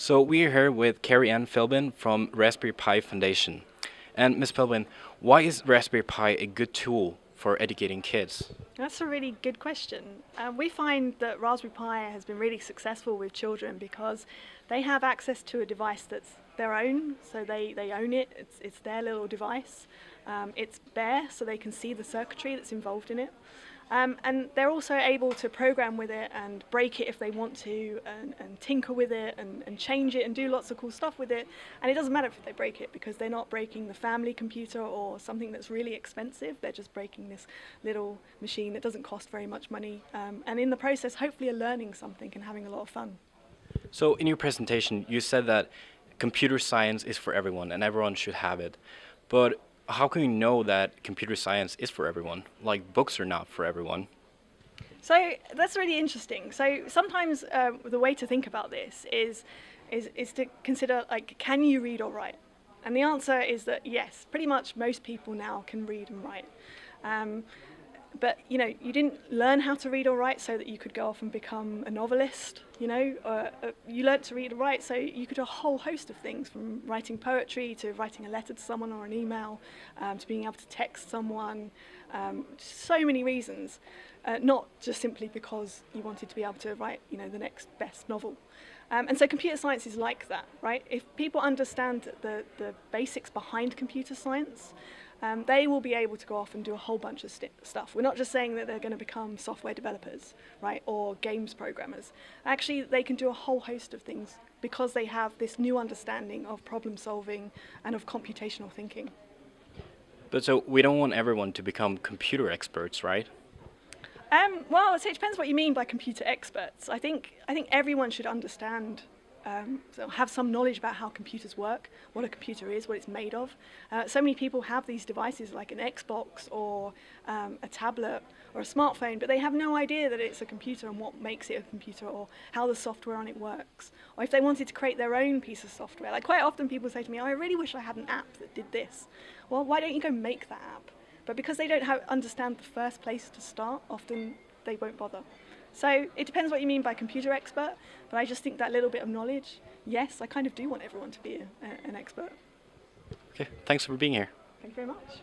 So we are here with Carrie and Philbin from Raspberry Pi Foundation. And Ms. Philbin, why is Raspberry Pi a good tool for educating kids? That's a really good question. We find that Raspberry Pi has been really successful with children because they have access to a device that's their own, so they own it, it's their little device. It's bare, so they can see the circuitry that's involved in it. And they're also able to program with it and break it if they want to, and tinker with it and change it and do lots of cool stuff with it. And it doesn't matter if they break it because they're not breaking the family computer or something that's really expensive. They're just breaking this little machine that doesn't cost very much money. And in the process, hopefully, are learning something and having a lot of fun. So in your presentation, you said that computer science is for everyone and everyone should have it. But how can you know that computer science is for everyone? Like books are not for everyone. So that's really interesting. So sometimes the way to think about this is to consider, like, can you read or write? And the answer is that yes, pretty much most people now can read and write. But you didn't learn how to read or write so that you could go off and become a novelist. You learned to read and write so you could do a whole host of things, from writing poetry to writing a letter to someone or an email, to being able to text someone. So many reasons, not just simply because you wanted to be able to write, the next best novel. And so computer science is like that, right? If people understand the basics behind computer science, they will be able to go off and do a whole bunch of stuff. We're not just saying that they're going to become software developers, right, or games programmers. Actually, they can do a whole host of things because they have this new understanding of problem solving and of computational thinking. But so we don't want everyone to become computer experts, right? Well, I'd say it depends what you mean by computer experts. I think everyone should understand, so have some knowledge about how computers work, what a computer is, what it's made of. So many people have these devices like an Xbox or a tablet or a smartphone, but they have no idea that it's a computer and what makes it a computer or how the software on it works. Or if they wanted to create their own piece of software, like quite often people say to me, "Oh, I really wish I had an app that did this." Well, why don't you go make that app? But because they don't understand the first place to start, often they won't bother. So it depends what you mean by computer expert, but I just think that little bit of knowledge, yes, I kind of do want everyone to be an expert. Okay, thanks for being here. Thank you very much.